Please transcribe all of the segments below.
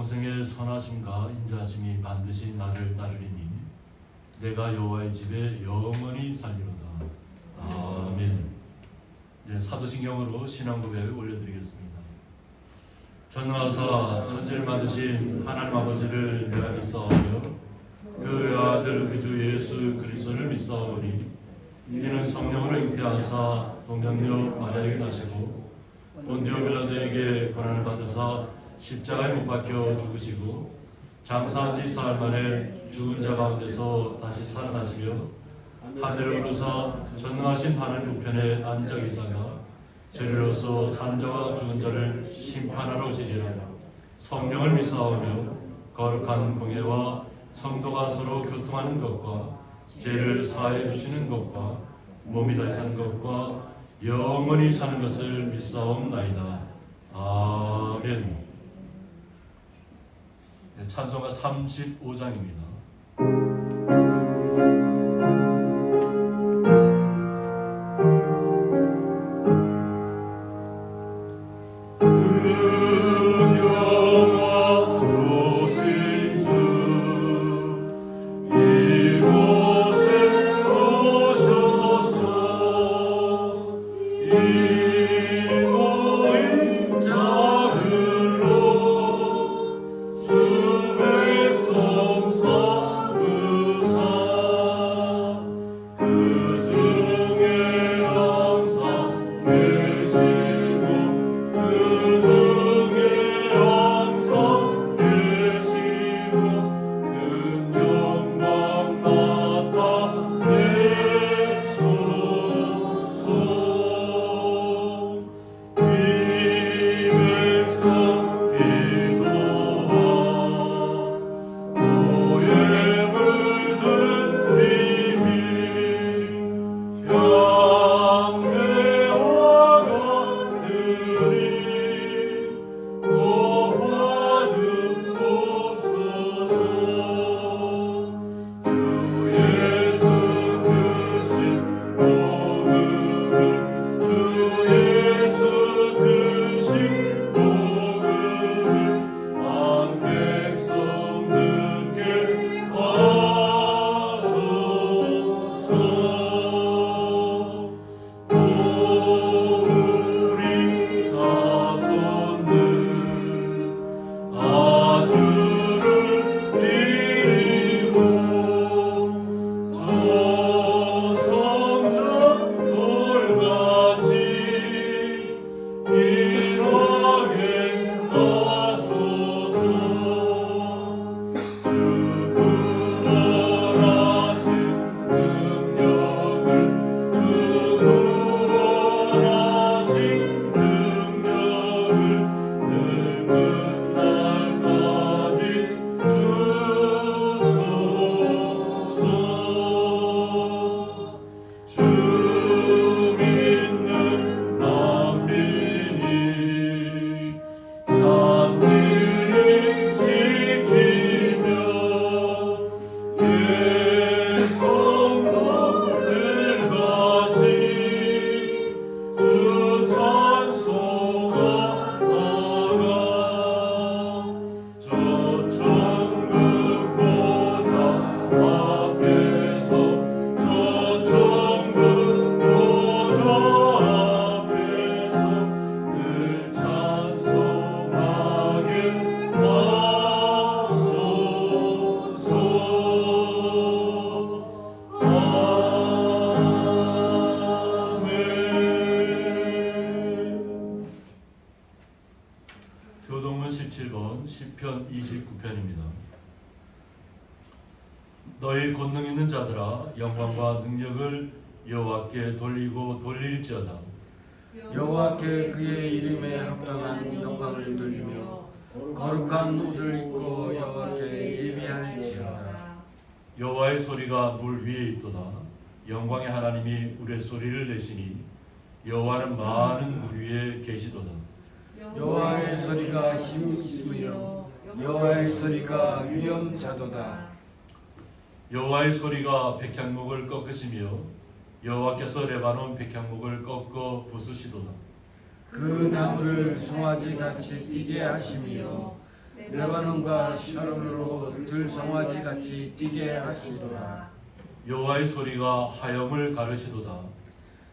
평생의 선하심과 인자하심이 반드시 나를 따르리니 내가 여호와의 집에 영원히 살리로다. 아멘. 이제 사도신경으로 신앙 고백을 올려드리겠습니다. 전능하사 천지를 만드신 하나님 아버지를 내가 믿사오며 그 아들 우리 주 예수 그리스도를 믿사오니 이는 성령으로 잉태하사 동정녀 마리아에게 나시고 본디오 빌라도에게 고난을 받으사 십자가에 못 박혀 죽으시고 장사한 지 사흘 만에 죽은 자 가운데서 다시 살아나시며 하늘에 오르사 전능하신 하나님 우편에 앉아 계시다가 저리로서 산 자와 죽은 자를 심판하러 오시리라. 성령을 믿사오며 거룩한 공예와 성도가 서로 교통하는 것과 죄를 사해 주시는 것과 몸이 다시 사는 것과 영원히 사는 것을 믿사옵나이다. 아멘. 찬송가 35장입니다. 주 17번 시편 29편입니다. 너희 권능 있는 자들아 영광과 능력을 여호와께 돌리고 돌릴지어다. 여호와께 그의 이름에 합당한 영광을 돌리며 거룩한 옷을 입고 여호와께 예비할지어다. 여호와의 소리가 물 위에 있도다. 영광의 하나님이 우레 소리를 내시니 여호와는 많은 물 위에 계시도다. 여호와의 소리가 힘 있으며 여호와의 소리가 위엄자도다. 여호와의 소리가 백향목을 꺾으시며 여호와께서 레바논 백향목을 꺾어 부수시도다. 그 나무를 송아지같이 뛰게 하시며 레바논과 샤론으로 들송아지같이 뛰게 하시도다. 여호와의 소리가 하염을 가르시도다.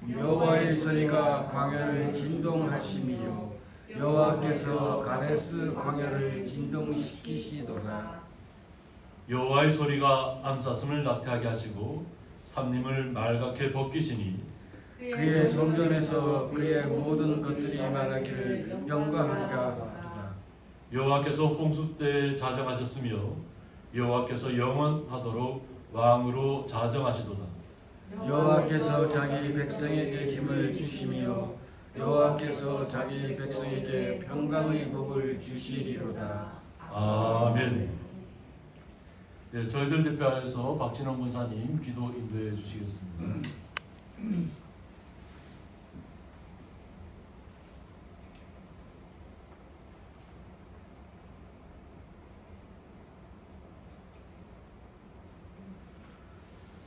여호와의 소리가 광야를 진동하시며 여호와께서 가데스 광야를 진동시키시도다. 여호와의 소리가 암사슴을 나태하게 하시고 삼림을 말갛게 벗기시니 그의 성전에서 그의 모든 것들이 말하기를 영광하리라 하도다. 여호와께서 홍수 때 자정하셨으며 여호와께서 영원하도록 왕으로 자정하시도다. 여호와께서 자기 백성에게 힘을 주시며 여호와께서 자기 백성에게 평강의 복을 주시리로다. 아멘. 네, 저희들 대표하여서 박진원 군사님 기도 인도해 주시겠습니다.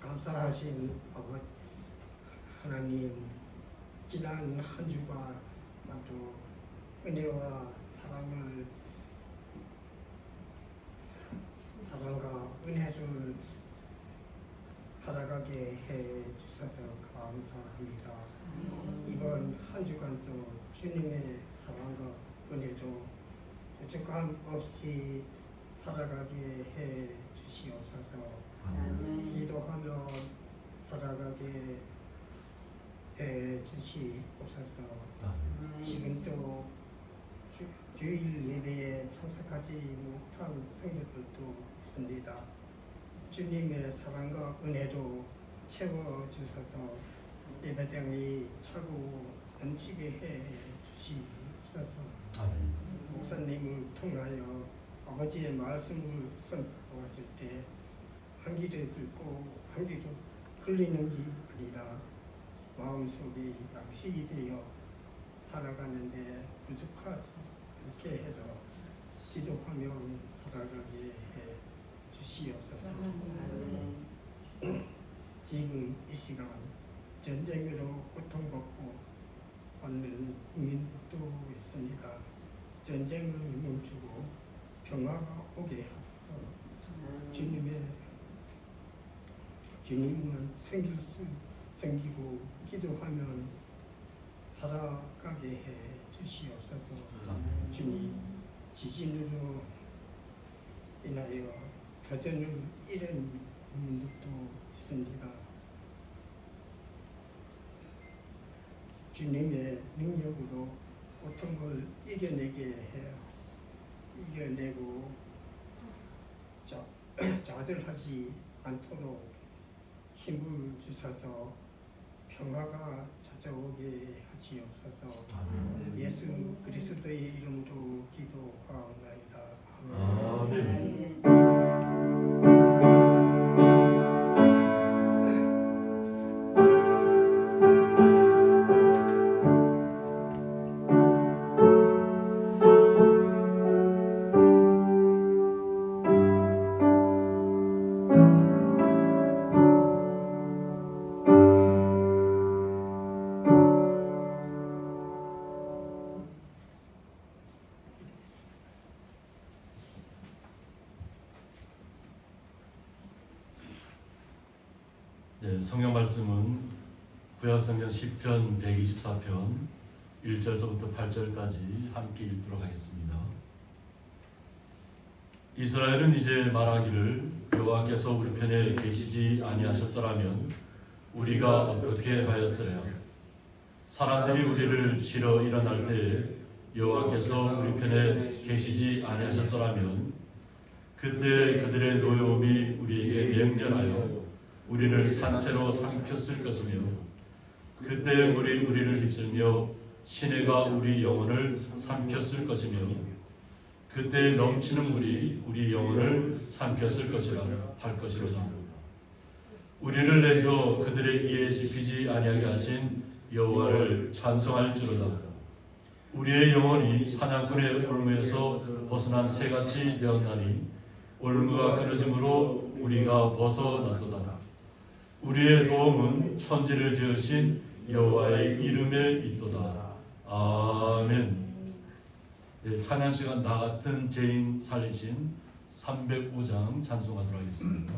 감사하신 아버지 하나님, 지난 한 주간 또 은혜와 사랑과 은혜를 살아가게 해 주셔서 감사합니다. 이번 한 주간도 주님의 사랑과 은혜도 부족함 없이 살아가게 해 주시옵소서. 기도하며 살아가게 해 주시옵소서. 지금도 주일 예배에 참석하지 못한 성도들도 있습니다. 주님의 사랑과 은혜도 채워주셔서 예배당이 차고 넘치게 해 주시옵소서. 목사님을 통하여 아버지의 말씀을 선포했을 때 한 귀로 듣고 한 귀로 흘리는 게 아니라 마음속에 양식이 되어 살아가는데 부족하지 않게 해서 기도하며 살아가게 해 주시옵소서. 지금 이 시간 전쟁으로 고통받고 있는 국민들도 있습니다. 전쟁을 멈추고 평화가 오게 하소서. 주님은 생기고 기도하면 살아가게 해 주시옵소서. 주님, 지진으로 인하여 터전을 잃은 국민들도 있습니다. 주님의 능력으로 고통을 이겨내고 좌절하지 않도록 힘을 주셔서 평화가 찾아오게 하시옵소서. 예수 그리스도의 이름으로 기도하옵나이다. 아멘. 네, 성경 말씀은 구약성경 시편 124편 1절서부터 8절까지 함께 읽도록 하겠습니다. 이스라엘은 이제 말하기를 여호와께서 우리 편에 계시지 아니하셨더라면 우리가 어떻게 하였으랴. 사람들이 우리를 치러 일어날 때에 여호와께서 우리 편에 계시지 아니하셨더라면 그때 그들의 노여움이 우리에게 맹렬하여 우리를 산채로 삼켰을 것이며 그때 물이 우리를 휩쓸며 시내가 우리 영혼을 삼켰을 것이며 그때 넘치는 물이 우리 영혼을 삼켰을 것이라 할 것이로다. 우리를 내줘 그들의 이에 씹히지 아니하게 하신 여호와를 찬송할지로다. 우리의 영혼이 사냥꾼의 올무에서 벗어난 새같이 되었나니 올무가 끊어짐으로 우리가 벗어났도다. 우리의 도움은 천지를 지으신 여호와의 이름에 있도다. 아멘. 네, 찬양 시간 나 같은 죄인 살리신 305장 찬송하도록 하겠습니다.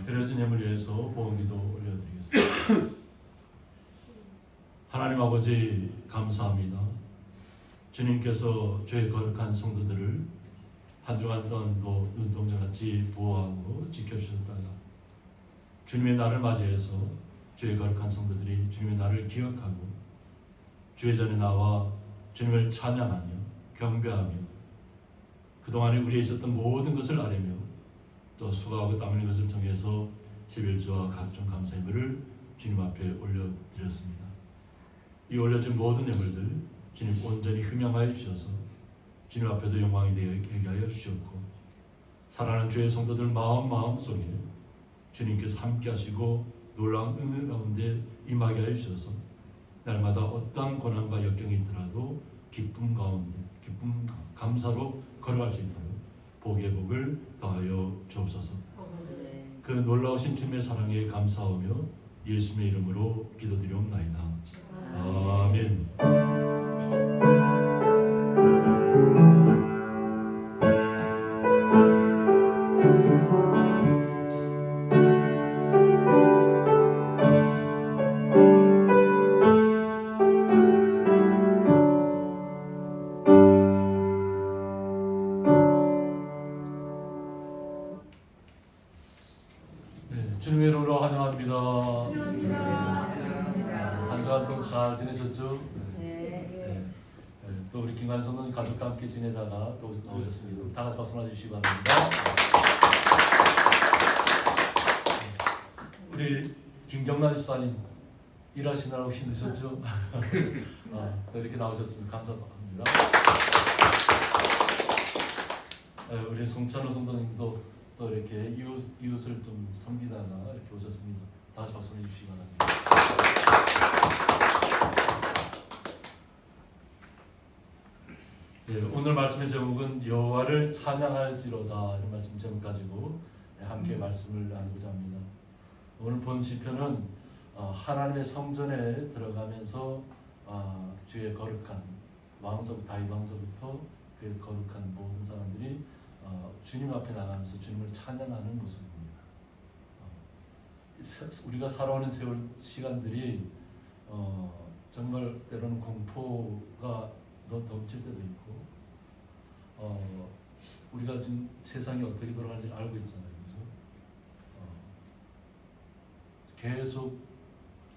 드려진 예물 위해서 보험기도 올려드리겠습니다. 하나님 아버지 감사합니다. 주님께서 죄 거룩한 성도들을 한 주간 동안 또 눈동자같이 보호하고 지켜주셨다가 주님의 날을 맞이해서 죄 거룩한 성도들이 주님의 날을 기억하고 주의 전에 나와 주님을 찬양하며 경배하며 그동안에 우리에 있었던 모든 것을 아뢰며 또 수고하고 땀 흘린 것을 통해서 11조와 각종 감사 예물을 주님 앞에 올려드렸습니다. 이 올려진 모든 예물들 주님 온전히 흠양하여 주셔서 주님 앞에도 영광이 되게 하여 주셨고 사랑하는 주의 성도들 마음 속에 주님께서 함께 하시고 놀라운 은혜 가운데 임하게 하여 주셔서 날마다 어떠한 고난과 역경이 있더라도 기쁨 가운데 기쁨 감사로 걸어갈 수 있도록 복의 복을 더하여 주옵소서. 그 놀라우신 주님의 사랑에 감사하며 예수님의 이름으로 기도드리옵나이다. 아멘. 주님의 이름으로 환영합니다. 한 주간 동안 잘 지내셨죠? 네. 또 우리 김관희 성도님 가족과 함께 지내다가 또 나오셨습니다. 다 같이 박수 맞으시기 바랍니다. 우리 김경란 집사님 일하시느라고 힘드셨죠? 또 이렇게 나오셨습니다. 감사합니다. 우리 송찬호 성도님도 또 이렇게 이웃을 좀 섬기다가 이렇게 오셨습니다. 다 같이 박수 해주시기 바랍니다. 오늘 말씀의 제목은 여호와를 찬양할지로다 이런 말씀 제목 가지고 함께 말씀을 나누고자 합니다. 오늘 본 시편은 하나님의 성전에 들어가면서 주의 거룩한 다윗 왕서부터 그 거룩한 모든 사람들이 주님 앞에 나가면서 주님을 찬양하는 모습입니다. 우리가 살아오는 세월 시간들이 정말 때로는 공포가 넘칠 때도 있고 우리가 지금 세상이 어떻게 돌아가는지 알고 있잖아요. 그죠? 계속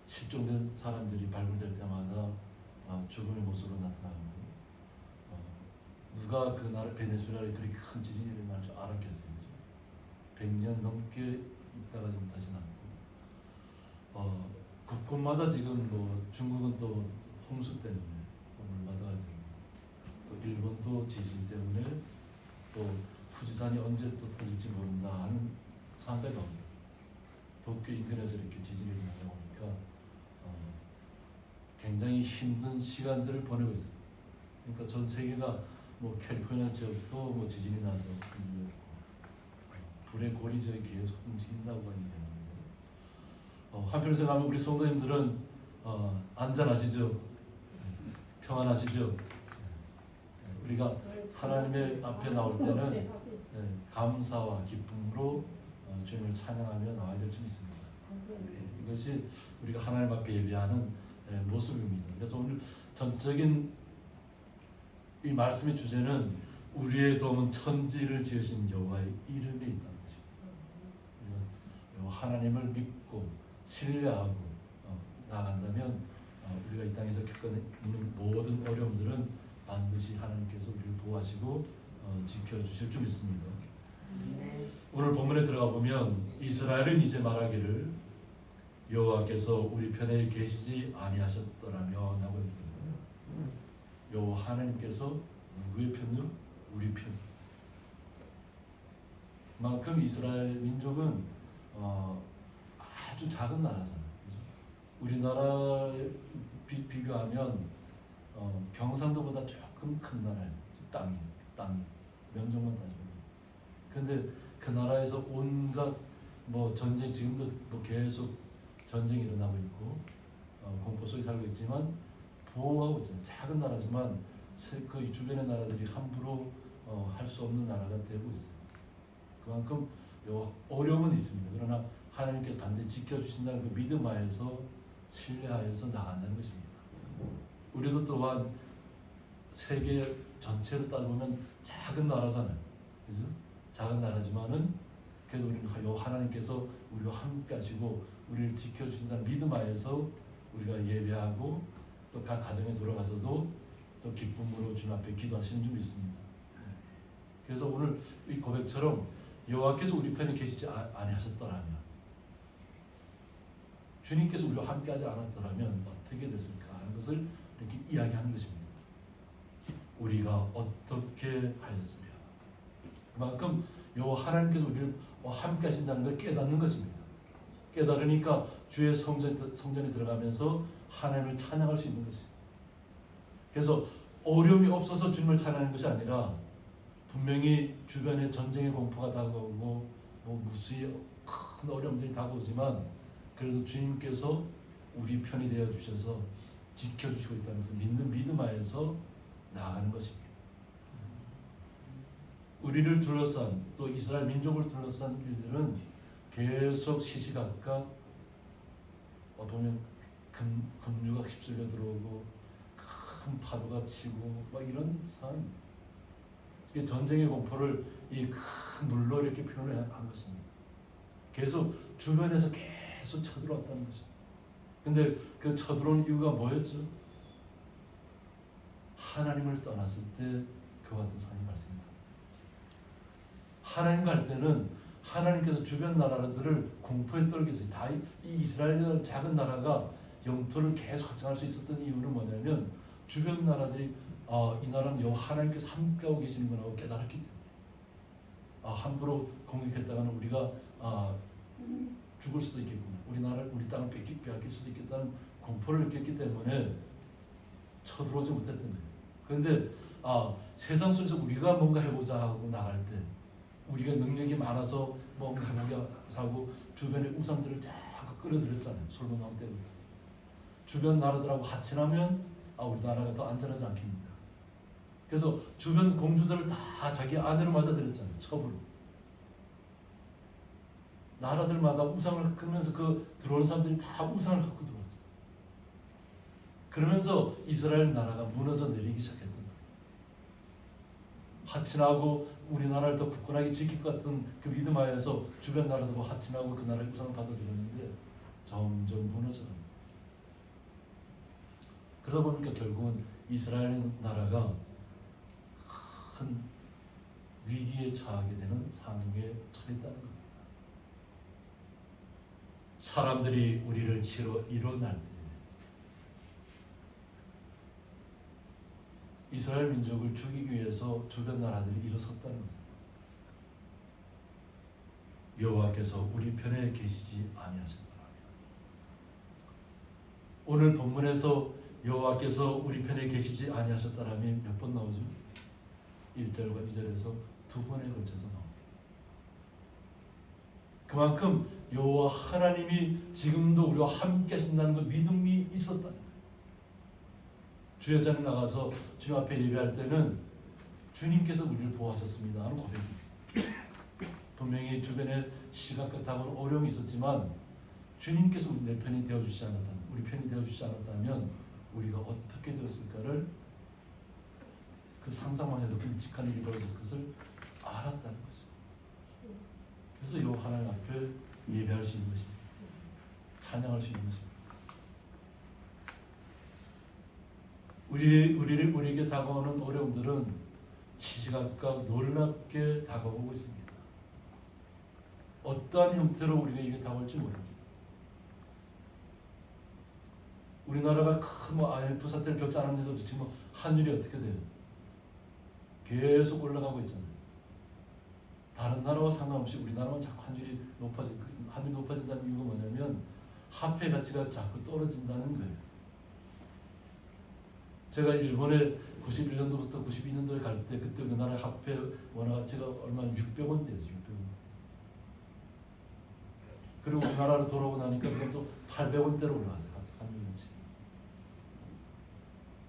실종된 사람들이 발굴될 때마다 죽음의 모습으로 나타나고 누가 그 나라 베네수엘라에 그렇게 큰 지진이 일어날 줄 알았겠어요. 그죠? 100년 넘게 있다가 좀 다시 남고 곳곳마다 지금 뭐 중국은 또 홍수 때문에 물마다가 되고 또 일본도 지진 때문에 또 후지산이 언제 또 터질지 모른다 하는 상황까지 나옵니다. 도쿄 인근에서 이렇게 지진이 나오니까 굉장히 힘든 시간들을 보내고 있어요. 그러니까 전 세계가 뭐 캘리포니아 지역도 뭐 지진이 나서 불의 골이 저기 계속 움직인다고 하는데 한편에서 가면 우리 성도님들은 안전하시죠? 평안하시죠? 우리가 하나님의 앞에 나올 때는 감사와 기쁨으로 주님을 찬양하며 나와야 될 줄 믿습니다. 이것이 우리가 하나님 앞에 예배하는 모습입니다. 그래서 오늘 전적인 이 말씀의 주제는 우리의 도움은 천지를 지으신 여호와의 이름에 있다는 것입니다. 하나님을 믿고 신뢰하고 나아간다면 우리가 이 땅에서 겪는 모든 어려움들은 반드시 하나님께서 우리를 보호하시고 지켜주실 줄 믿습니다. 오늘 본문에 들어가 보면 이스라엘은 이제 말하기를 여호와께서 우리 편에 계시지 아니하셨더라면 하고 있습니다. 여호와 하나님께서 누구의 편이요? 우리 편. 그만큼 이스라엘 민족은 아주 작은 나라잖아요. 우리나라에 비교하면 경상도보다 조금 큰 나라예요. 땅이 면적만 따지면. 그런데 그 나라에서 온갖 뭐 전쟁 지금도 뭐 계속 전쟁이 일어나고 있고 공포 속에 살고 있지만 보호하고 있잖아요. 작은 나라지만 그 주변의 나라들이 함부로 할 수 없는 나라가 되고 있어요. 그만큼 어려움은 있습니다. 그러나 하나님께서 반드시 지켜주신다는 그 믿음 하에서 신뢰하여서 나간다는 것입니다. 우리도 또한 세계 전체로 따져보면 작은 나라잖아요. 그죠? 작은 나라지만은 그래도 우리는 하나님께서 우리와 함께 하시고 우리를 지켜주신다는 믿음 하에서 우리가 예배하고 또 각 가정에 돌아가서도 또 기쁨으로 주님 앞에 기도하시는 줄 믿습니다. 그래서 오늘 이 고백처럼 여호와께서 우리 편에 계시지 아니하셨더라면 주님께서 우리와 함께하지 않았더라면 어떻게 됐을까 하는 것을 이렇게 이야기하는 것입니다. 우리가 어떻게 하였으며 그만큼 여호와 하나님께서 우리를 함께하신다는 걸 깨닫는 것입니다. 깨달으니까 주의 성전에 들어가면서 하나님을 찬양할 수 있는 것입니다. 그래서 어려움이 없어서 주님을 찬양하는 것이 아니라 분명히 주변에 전쟁의 공포가 다가오고 무수히 큰 어려움들이 다가오지만 그래도 주님께서 우리 편이 되어 주셔서 지켜주시고 있다는 것을 믿는 믿음 하에서 나아가는 것입니다. 우리를 둘러싼 또 이스라엘 민족을 둘러싼 일들은 계속 시시각각 보면 급류가 휩쓸려 들어오고 큰 파도가 치고 막 이런 상황입니다. 전쟁의 공포를 이 큰 물로 이렇게 표현을 한 것입니다. 계속 주변에서 계속 쳐들어왔다는 거죠. 근데 그 쳐들어온 이유가 뭐였죠? 하나님을 떠났을 때 그와 같은 상황이 발생했다. 하나님 갈 때는 하나님께서 주변 나라들을 공포에 떨게 해서 다 이 이스라엘이라는 작은 나라가 영토를 계속 확장할 수 있었던 이유는 뭐냐면 주변 나라들이 이 나라는 여호와 하나님께서 함께하고 계시는 거라고 깨달았기 때문에 함부로 공격했다가는 우리가 죽을 수도 있겠구나. 우리 땅을 빼앗길 수도 있겠다는 공포를 느꼈기 때문에 쳐들어오지 못했던 거예요. 그런데 세상 속에서 우리가 뭔가 해보자 하고 나갈 때 우리가 능력이 많아서 뭔가 해보자 하고 주변의 우상들을 자꾸 끌어들였잖아요. 솔로몬 때부터. 주변 나라들하고 합친하면 우리 나라가 더 안전하지 않겠습니까? 그래서 주변 공주들을 다 자기 아내로 맞아들였잖아요. 첩으로. 나라들마다 우상을 끄면서 들어오는 사람들이 다 우상을 갖고 들어왔죠. 그러면서 이스라엘 나라가 무너져 내리기 시작했던 거예요. 하친하고 우리나라를 더 굳건하게 지킬 것 같은 그 믿음 하에서 주변 나라들과 하친하고 그 나라의 우상을 받아들였는데 점점 무너져갑니다. 그러다 보니까 결국은 이스라엘 나라가 큰 위기에 처하게 되는 상황에 처했다는 겁니다. 사람들이 우리를 치러 일어날 때 이스라엘 민족을 죽이기 위해서 주변 나라들이 일어섰다는 거죠. 여호와께서 우리 편에 계시지 아니하셨더라. 오늘 본문에서 여호와께서 우리 편에 계시지 아니하셨다라면 몇 번 나오죠? 1절과 2절에서 두 번에 걸쳐서 나옵니다. 그만큼 여호와 하나님이 지금도 우리와 함께 하신다는 그 믿음이 있었다는 거예요. 주여자는 나가서 주님 앞에 예배할 때는 주님께서 우리를 보호하셨습니다 하는 고백입니다. 분명히 주변에 시각적으로 어려움이 있었지만 주님께서 우리 내 편이 되어주시지 않았다면, 우리 편이 되어주시지 않았다면 우리가 어떻게 되었을까를 그 상상만 해도 끔찍한 일이 벌어졌을 것을 알았다는 거죠. 그래서 이 하나님 앞에 예배할 수 있는 것입니다. 찬양할 수 있는 것입니다. 우리에게 다가오는 어려움들은 시시각각 놀랍게 다가오고 있습니다. 어떠한 형태로 우리에게 다가올지 모릅니다. 우리나라가 큰 IMF 사태를 겪지 않았는데도 지금 환율이 어떻게 돼요? 계속 올라가고 있잖아요. 다른 나라와 상관없이 우리나라만 자꾸 환율이 높아진다는 이유가 뭐냐면 화폐 가치가 자꾸 떨어진다는 거예요. 제가 일본에 91년도부터 92년도에 갈 때 그때 우리나라 화폐 원화 가치가 얼마 600원대였어요. 600원. 그리고 우리나라로 돌아오고 나니까 그럼 또 800원대로 올라갔어요. 환율 가치.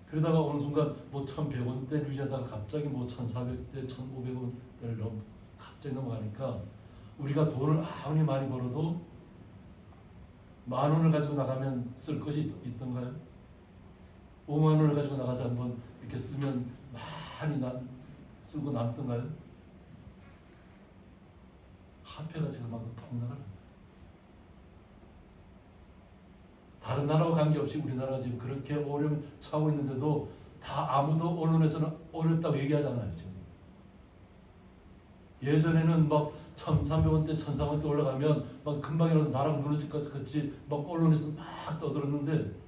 그러다가 어느 순간 1100원대 유지하다가 갑자기 1400대, 1500원대를 갑자기 넘어가니까 우리가 돈을 아무리 많이 벌어도 10,000원을 가지고 나가면 쓸 것이 있던가요? 50,000원을 가지고 나가서 한번 이렇게 쓰면 많이 쓰고 남던가요? 화폐 가치가 막 폭락을. 다른 나라와 관계없이 우리나라가 지금 그렇게 어려움을 처하고 있는데도 다 아무도 언론에서는 어렵다고 얘기하잖아요. 지금. 예전에는 막 1,300원대, 1,400원대 올라가면 막 금방이라도 나라가 무너질 것 같이 막 언론에서 막 떠들었는데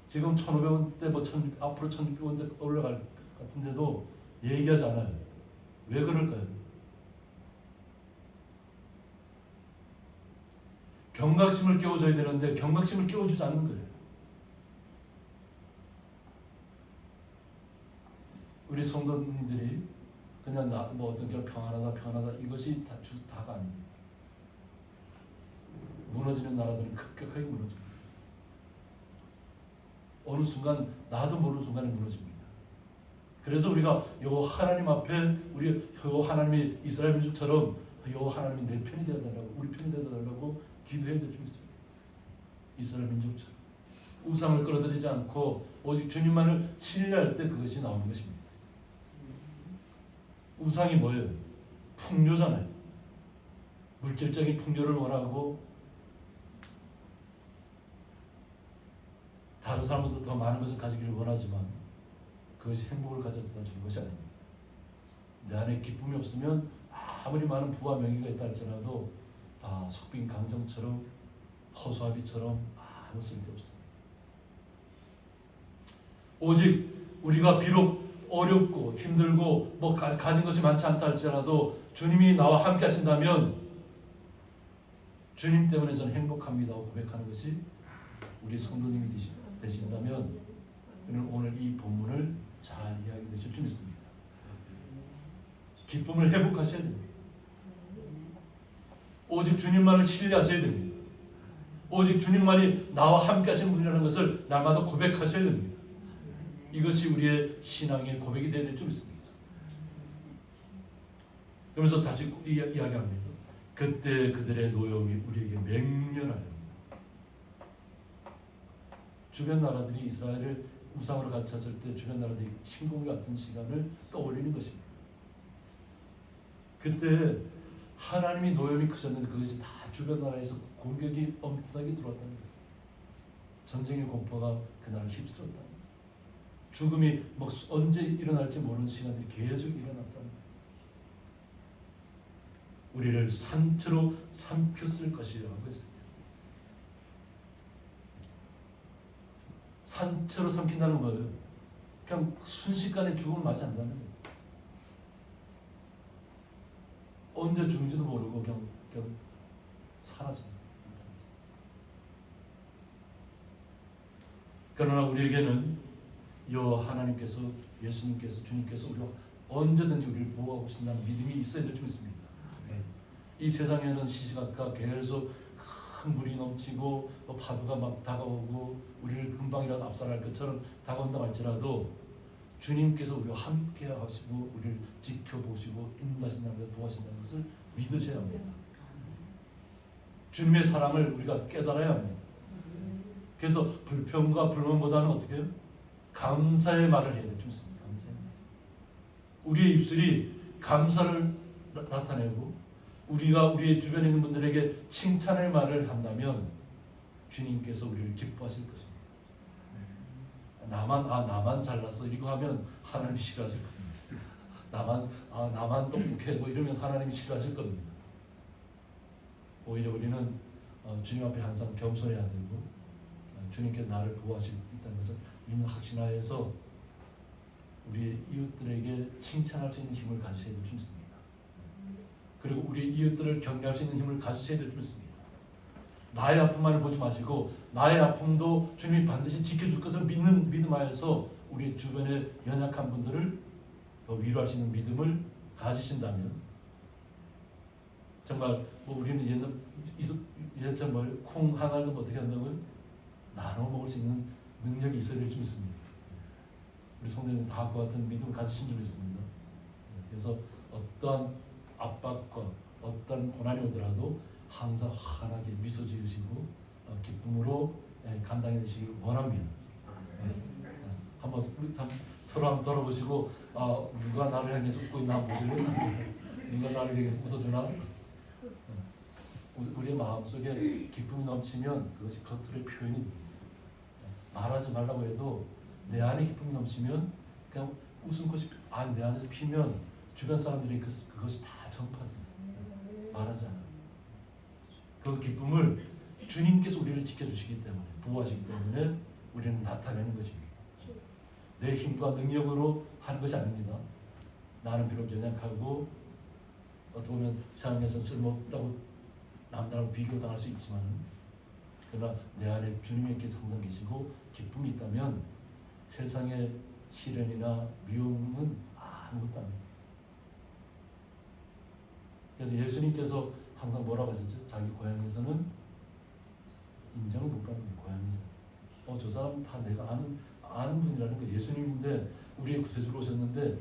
지금 1,500원대, 앞으로 1,600원대 올라갈 것 같은데도 얘기하지 않아요. 왜 그럴까요? 경각심을 깨워줘야 되는데 경각심을 깨워주지 않는 거예요. 우리 성도님들이 그냥 어떤 게 평안하다 이것이 다가 아닙니다. 무너지는 나라들은 급격하게 무너집니다. 어느 순간 나도 모르는 순간에 무너집니다. 그래서 우리가 여호와 하나님 앞에 우리 여호와 하나님이 이스라엘 민족처럼 여호와 하나님이 내 편이 되어달라고 우리 편이 되어달라고 기도해야 될 줄 믿습니다. 이스라엘 민족처럼 우상을 끌어들이지 않고 오직 주님만을 신뢰할 때 그것이 나오는 것입니다. 우상이 뭐예요? 풍요잖아요. 물질적인 풍요를 원하고 다른 사람보다 더 많은 것을 가지기를 원하지만 그것이 행복을 가져다 주는 것이 아닙니다. 내 안에 기쁨이 없으면 아무리 많은 부와 명예가 있다 할지라도 다 속빈 강정처럼 허수아비처럼 아무 쓸데 없습니다. 오직 우리가 비록 어렵고 힘들고 뭐 가진 것이 많지 않다 할지라도 주님이 나와 함께 하신다면 주님 때문에 저는 행복합니다 하고 고백하는 것이 우리 성도님이 되신다면 오늘 이 본문을 잘 이해하게 되실 줄 믿습니다. 기쁨을 회복하셔야 됩니다. 오직 주님만을 신뢰하셔야 됩니다. 오직 주님만이 나와 함께 하시는 분이라는 것을 날마다 고백하셔야 됩니다. 이것이 우리의 신앙의 고백이 되어야 될 줄 믿습니다. 그러면서 다시 이야기합니다. 그때 그들의 노여움이 우리에게 맹렬하여 주변 나라들이 이스라엘을 우상으로 갇혔을 때 주변 나라들이 침공을 왔던 시간을 떠올리는 것입니다. 그때 하나님이 노여움이 크셨는데 그것이 다 주변 나라에서 공격이 엄청나게 들어왔다는 거예요. 전쟁의 공포가 그날을 휩쓸었다는 거예요. 죽음이 뭐 언제 일어날지 모르는 시간들이 계속 일어났다는 거예요. 우리를 산채로 삼켰을 것이라고 했습니다. 산채로 삼킨다는 거예요. 그냥 순식간에 죽음을 맞이 한다는 거예요. 언제 죽는지도 모르고 그냥 사라집니다. 그러나 우리에게는 여호와 하나님께서, 예수님께서, 주님께서 우리가 언제든지 우리를 보호하고 계신다는 믿음이 있어야 될 줄 믿습니다. 이 세상에는 시시각각 계속 큰 물이 넘치고 파도가 막 다가오고 우리를 금방이라도 압살할 것처럼 다가온다 할지라도 주님께서 우리와 함께 하시고 우리를 지켜보시고 인도하신다는 것, 도와신다는 것을 믿으셔야 합니다. 주님의 사랑을 우리가 깨달아야 합니다. 그래서 불평과 불만보다는 어떻게 해요? 감사의 말을 해야 될 줄 믿습니다. 감사의 말. 우리의 입술이 감사를 나타내고 우리가 우리의 주변에 있는 분들에게 칭찬의 말을 한다면 주님께서 우리를 기뻐하실 것입니다. 나만 잘났어 이거 하면 하나님이 싫어하실 겁니다. 나만 똑똑해 뭐 이러면 하나님이 싫어하실 겁니다. 오히려 우리는 주님 앞에 항상 겸손해야 되고 주님께서 나를 보호하시고 있다는 것을 믿는 확신하에서 우리 이웃들에게 칭찬할 수 있는 힘을 가지셔야 될 줄 믿습니다. 그리고 우리 이웃들을 격려할 수 있는 힘을 가지셔야 될 줄 믿습니다. 나의 아픔만을 보지 마시고 나의 아픔도 주님이 반드시 지켜줄 것을 믿는 믿음하에서 우리 주변의 연약한 분들을 더 위로할 수 있는 믿음을 가지신다면 정말 뭐 우리는 예전처럼 콩 하나도 어떻게 한다고요? 나눠 먹을 수 있는 능력이 있어야 될 줄 믿습니다. 우리 성도님은 다 그와 같은 믿음을 가지신 줄 믿습니다. 그래서 어떠한 압박과 어떤 고난이 오더라도 항상 환하게 미소 지으시고 기쁨으로 감당해 주시길 원합니다. 한번 서로 한번 돌아보시고 누가 나를 향해서 웃고 있나 보실래요? 누가 나를 향해서 웃어주나? 우리의 마음속에 기쁨이 넘치면 그것이 겉으로의 표현이 됩니다. 말하지 말라고 해도 내 안에 기쁨이 넘치면 그냥 웃음꽃이 내 안에서 피면 주변 사람들이 그것이 다 전파됩니다. 말하지 않아요. 그 기쁨을 주님께서 우리를 지켜주시기 때문에 보호하시기 때문에 우리는 나타내는 것입니다. 내 힘과 능력으로 하는 것이 아닙니다. 나는 비록 연약하고 어떻게 보면 세상에서 쓸모없다고 남들하고 비교당할 수 있지만 그러나 내 안에 주님께서 항상 계시고 기쁨이 있다면 세상의 시련이나 미움은 아무것도 아닙니다. 그래서 예수님께서 항상 뭐라고 하셨죠? 자기 고향에서는 인정을 못 받는 고향에서 저 사람 다 내가 아는 분이라는 거 예수님인데 우리의 구세주로 오셨는데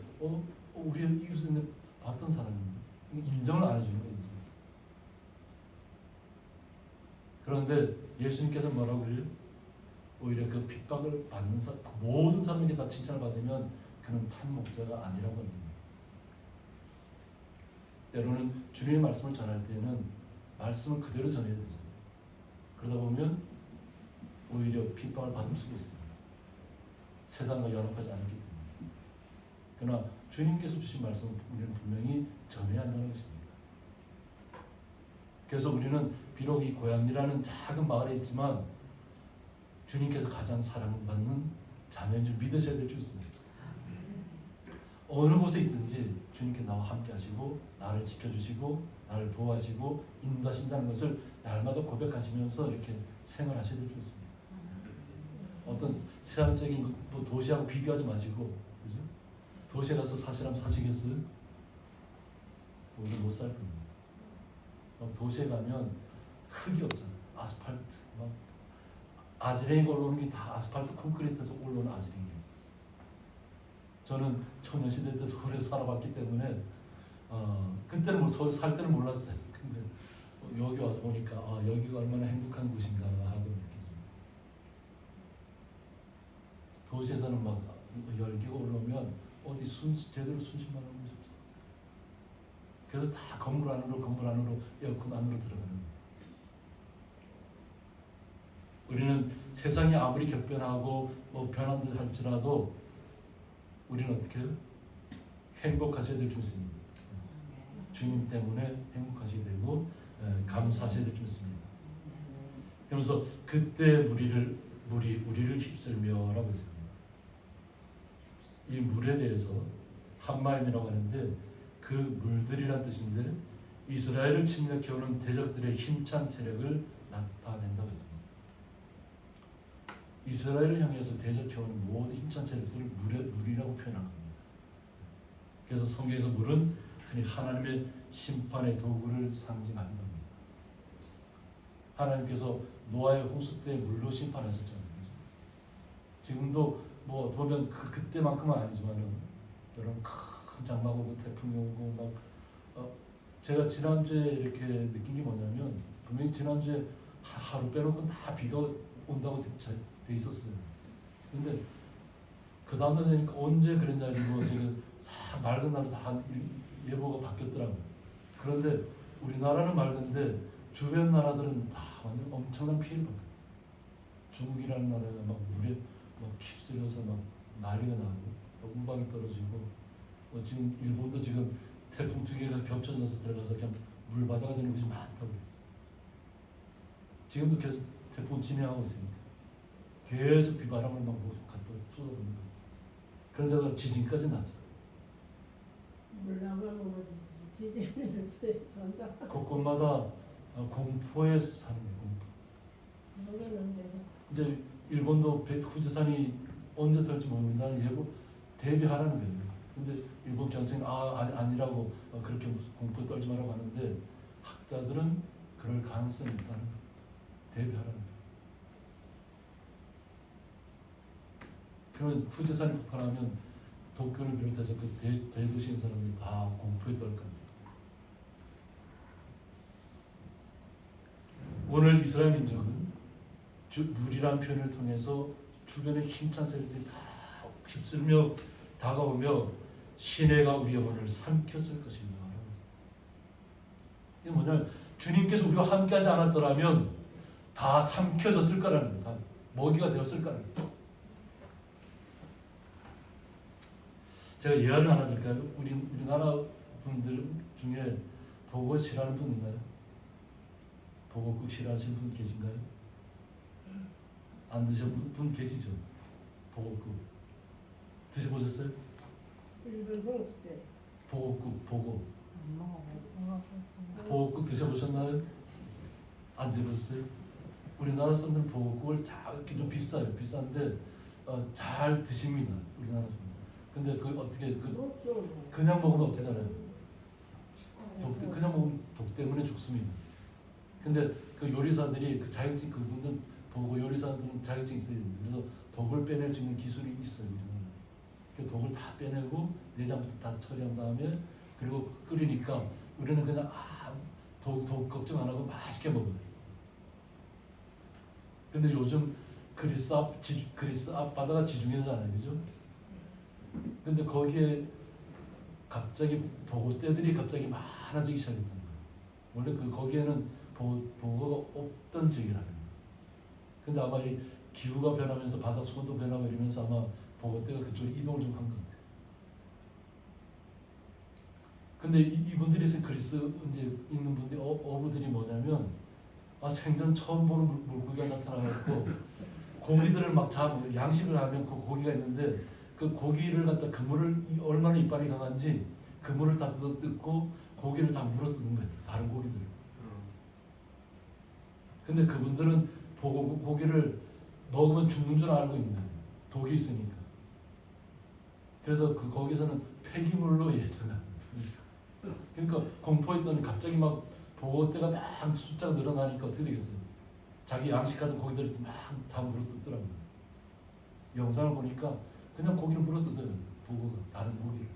우리의 이웃은 봤던 사람인데 인정을 안 해주는 거예요. 그런데 예수님께서 뭐라고 그래요? 오히려 그 핍박을 받는 사람 모든 사람에게 다 칭찬을 받으면 그는 참 목자가 아니라고 합니다. 때로는 주님의 말씀을 전할 때는 말씀을 그대로 전해야 되잖아요. 그러다 보면 오히려 핍박을 받을 수도 있습니다. 세상과 연합하지 않기 때문에. 그러나 주님께서 주신 말씀은 우리는 분명히 전해야 한다는 것입니다. 그래서 우리는 비록 이 고향이라는 작은 마을에 있지만 주님께서 가장 사랑받는 자녀인 줄 믿으셔야 될 줄 있습니다. 어느 곳에 있든지 주님께 나와 함께 하시고 나를 지켜주시고 나를 보호하시고 인도하신다는 것을 날마다 고백하시면서 이렇게 생활하셔야 될 줄 있습니다. 어떤 세상적인 뭐 도시하고 비교하지 마시고, 그죠? 도시에 가서 사시라면 사시겠어요? 오히려 못 살 겁니다. 도시에 가면 흙이 없잖아요. 아스팔트 막 아지랭이가 올라오는 게 다 아스팔트 콘크리트에서 올라오는 아지랭이에요. 저는 초년시대 때 서울에 살아봤기 때문에 그때는 뭐 서울 살 때는 몰랐어요. 근데 여기 와서 보니까 여기가 얼마나 행복한 곳인가 하고 느껴집니다. 도시에서는 막 열기가 올라오면 어디 제대로 순식만한 곳이 없어요. 그래서 다 건물 안으로 에어컨 안으로 들어가는 거예요. 우리는 세상이 아무리 격변하고 뭐 변한 듯 할지라도 우리는 어떻게 해요? 행복하셔야 될 줄 믿습니다. 주님 때문에 행복하셔야 되고 감사하셔야 될 줄 믿습니다. 그러면서 그때 우리를 휩쓸며라고 했습니다. 이 물에 대해서 한마임이라고 하는데 그 물들이란 뜻인데 이스라엘을 침략해오는 대적들의 힘찬 세력을 나타낸다고 했습니다. 이스라엘을 향해서 대적해오는 모든 힘찬 세력들을 물이라고 표현합니다. 그래서 성경에서 물은 흔히 하나님의 심판의 도구를 상징합니다. 하나님께서 노아의 홍수 때 물로 심판하셨잖아요. 지금도 뭐 보면 그때만큼은 아니지만은 여러분 큰 장마가 오고 태풍이 오고 막 제가 지난주에 이렇게 느낀 게 뭐냐면 분명히 지난주에 하루 빼놓고는 다 비가 온다고 돼 있었어요. 근데 그 다음날 되니까 언제 그런 날이고 지금 맑은 날로 다 예보가 바뀌었더라고요. 그런데 우리나라는 맑은데 주변 나라들은 다 완전 엄청난 피해를 받고 중국이라는 나라가 막 물에 막 휩쓸려서 막 난리가 나고 운방이 떨어지고 지금 일본도 지금 태풍 2개가 겹쳐져서 들어가서 그냥 물바다가 되는 곳이 많다고. 지금도 계속 태풍 진행하고 있으니까 계속 비바람을 막 갖다 쏟아붓는 거예요. 그런데가 지진까지 났죠. 물나가면 지진이 없어요. 전자. 곳곳마다 공포에 사는 거예요. 공포. 여기는 계속. 이제 일본도 후지산이 언제 설지 모른다는 예고 대비하라는 거예요. 근데 일본 경찰은 아니라고 그렇게 공포에 떨지 말라고 하는데 학자들은 그럴 가능성이 있다는 거예요. 대비하라는 거예요. 그러면 후지산이 폭발하면 도쿄를 비롯해서 그 대도시인 사람들이 다 공포에 떨 겁니다. 오늘 이스라엘 민족은 물이라는 표현을 통해서 주변의 힘찬 세력들이 다 휩쓸며 다가오며 시내가 우리 영혼을 삼켰을 것이다. 이게 뭐냐면 주님께서 우리와 함께하지 않았더라면 다 삼켜졌을 거라는 거다. 먹이가 되었을 거라는 거다. 제가 예화를 하나 드릴까요? 우리나라 분들 중에 보고 싫어하는 분 있나요? 보고국 싫어하시는 분 계신가요? 안 드셔본 분 계시죠? 보고국 드셔보셨어요? 일본 성수 때. 보고국 보고국 드셔보셨나요? 안 드셔보셨어요? 우리나라 사람들은 보고국을 좀 비싸요. 비싼데 잘 드십니다. 우리나라 사람들. 근데 그 어떻게 그냥 먹으면 어떻게 되나요? 그냥 먹으면 독 때문에 죽습니다. 근데 그 요리사들이 그 자격증 그분들 보고 요리사들은 자격증이 있어야 됩니다. 그래서 독을 빼낼 수 있는 기술이 있어요. 그 독을 다 빼내고 내장부터 다 처리한 다음에 그리고 끓이니까 우리는 그냥 독 걱정 안 하고 맛있게 먹어요. 근데 요즘 그리스 앞바다가 지중해잖아요, 그죠? 근데 거기에 갑자기 보고떼들이 갑자기 많아지기 시작했던 거예요. 원래 거기에는 보고가 없던 지역이라는 거예요. 근데 아마 이 기후가 변하면서 바다 수온도 변하고 이러면서 아마 보고대가 그쪽으로 이동을 좀 한 것 같아요. 근데 이분들이 그리스 이제 있는 분들이 어부들이 뭐냐면 생전 처음 보는 물고기가 나타나고 고기들을 막 잡고 양식을 하면 그 고기가 있는데 그 고기를 갖다 그물을 얼마나 이빨이 강한지 그물을 다 뜯고 고기를 다 물어 뜯는 거예요. 다른 고기들을. 근데 그분들은 고기를 먹으면 죽는 줄 알고 있는 거예요. 독이 있으니까. 그래서 거기서는 폐기물로 예전에 그러니까 공포했더니 갑자기 막 보고대가 막 숫자가 늘어나니까 어떻게 되겠어요? 자기 양식하던 고기들을 막 다 물어뜯더라고요. 영상을 보니까 그냥 고기를 물어뜯어요. 보고가 다른 고기를.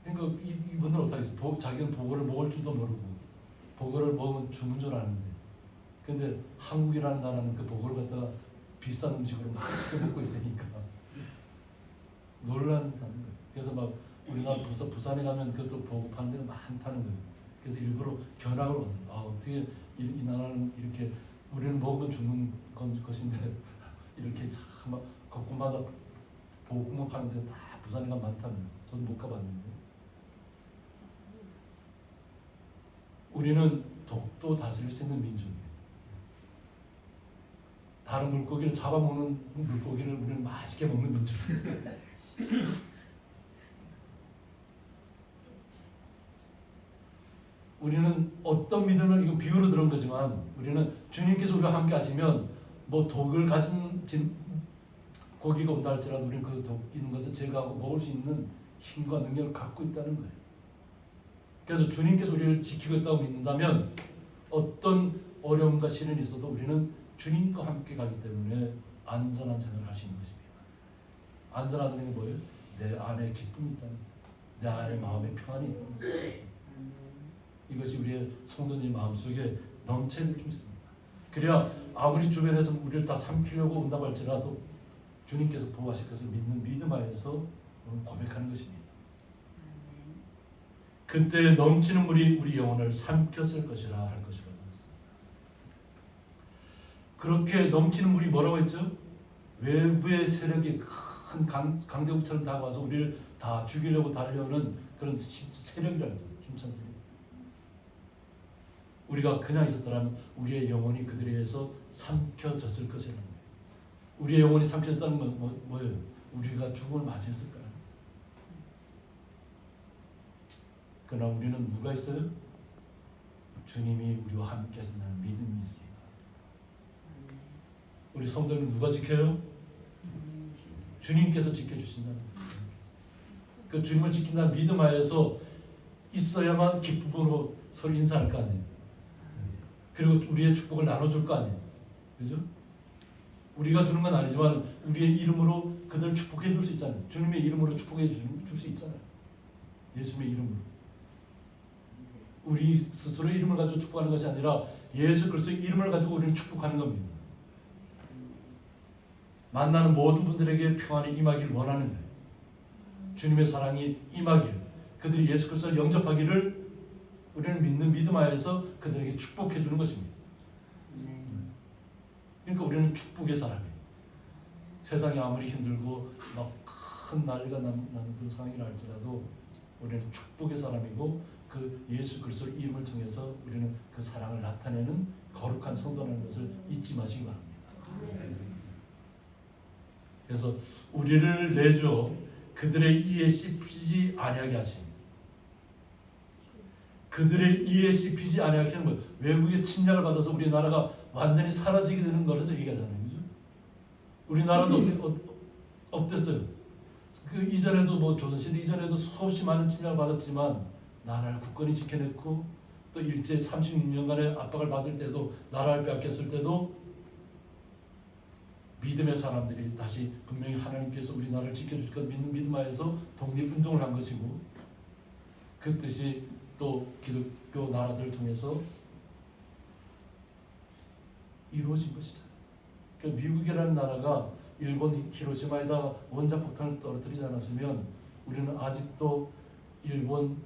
그러니까 이분들은 어떻게 했어요? 자기는 보고를 먹을 줄도 모르고 보고를 먹으면 죽는 줄 아는데 근데 한국이라는 나라는 그 보고를 갖다가 비싼 음식으로 막 시켜 먹고 있으니까 놀란다는 거예요. 그래서 막 우리나라 부산에 가면 그것도 보고 파는 데가 많다는 거예요. 그래서 일부러 견학을 오는 거예요. 어떻게 이 나라는 이렇게 우리는 먹으면 죽는 것인데 이렇게 참 곳곳마다 보고만 파는 데가 다 부산에 가면 많다는 거예요. 저도 못 가봤는데 우리는 독도 다스릴 수 있는 민족이에요. 다른 물고기를 잡아먹는 물고기를 우리는 맛있게 먹는 민족이에요. 우리는 어떤 믿음을 이거 비유로 들은 거지만 우리는 주님께서 우리와 함께 하시면 뭐 독을 가진 고기가 온다 할지라도 우리는 그 독 있는 것을 제거하고 먹을 수 있는 힘과 능력을 갖고 있다는 거예요. 그래서 주님께서 우리를 지키고 있다고 믿는다면 어떤 어려움과 시련이 있어도 우리는 주님과 함께 가기 때문에 안전한 생활을 할 수 있는 것입니다. 안전하다는 게 뭐예요? 내 안에 기쁨이 있다는 거예요. 내 안에 마음에 평안이 있다는 거예요. 이것이 우리의 성도님 마음속에 넘쳐야 될 줄 믿습니다. 그래야 아무리 주변에서 우리를 다 삼키려고 온다고 할지라도 주님께서 보호하실 것을 믿는 믿음 안에서 고백하는 것입니다. 그때 넘치는 물이 우리 영혼을 삼켰을 것이라 할 것이라 했습니다. 그렇게 넘치는 물이 뭐라고 했죠? 외부의 세력이 큰 강대국처럼 다가와서 우리를 다 죽이려고 달려오는 그런 세력이라는 거죠. 힘찬 세력. 우리가 그냥 있었더라면 우리의 영혼이 그들에 의해서 삼켜졌을 것이라는 거예요. 우리의 영혼이 삼켜졌다는 건 뭐예요? 우리가 죽음을 맞이했을 거라는 거죠. 그러나 우리는 누가 있어요? 주님이 우리와 함께 하신다는 믿음이 있습니다. 우리 성도는 누가 지켜요? 주님께서 지켜주신다는 거예요. 그 주님을 지킨다는 믿음 하에서 있어야만 기쁨으로 서로 인사할 거 아니에요. 그리고 우리의 축복을 나눠줄 거 아니에요. 그죠? 우리가 주는 건 아니지만 우리의 이름으로 그들을 축복해 줄 수 있잖아요. 주님의 이름으로 축복해 줄 수 있잖아요. 예수님의 이름으로. 우리 스스로의 이름을 가지고 축복하는 것이 아니라 예수 그리스도의 이름을 가지고 우리는 축복하는 겁니다. 만나는 모든 분들에게 평안이 임하기를 원하는 거예요. 주님의 사랑이 임하기를, 그들이 예수 그리스도를 영접하기를 우리는 믿는 믿음 하에서 그들에게 축복해 주는 것입니다. 그러니까 우리는 축복의 사람이에요. 세상이 아무리 힘들고 막 큰 난리가 나는 그런 상황이라 할지라도 우리는 축복의 사람이고 그 예수 그리스도의 이름을 통해서 우리는 그 사랑을 나타내는 거룩한 성도라는 것을 잊지 마시기 바랍니다. 그래서 우리를 내줘 그들의 이에 씹히지 아니하게 하심. 그들의 이에 씹히지 아니하게 하는 것. 외국의 침략을 받아서 우리나라가 완전히 사라지게 되는 거라서 얘기하잖아요. 그죠? 우리나라도 어땠어요? 그 이전에도 뭐 조선시대 이전에도 수없이 많은 침략을 받았지만 나라를 굳건히 지켜냈고 또 일제 36년간의 압박을 받을 때도 나라를 빼앗겼을 때도 믿음의 사람들이 다시 분명히 하나님께서 우리나라를 지켜줄 것 믿는 믿음 하에서 독립운동을 한 것이고 그 뜻이 또 기독교 나라들을 통해서 이루어진 것이죠. 그러니까 미국이라는 나라가 일본 히로시마에다 원자폭탄을 떨어뜨리지 않았으면 우리는 아직도 일본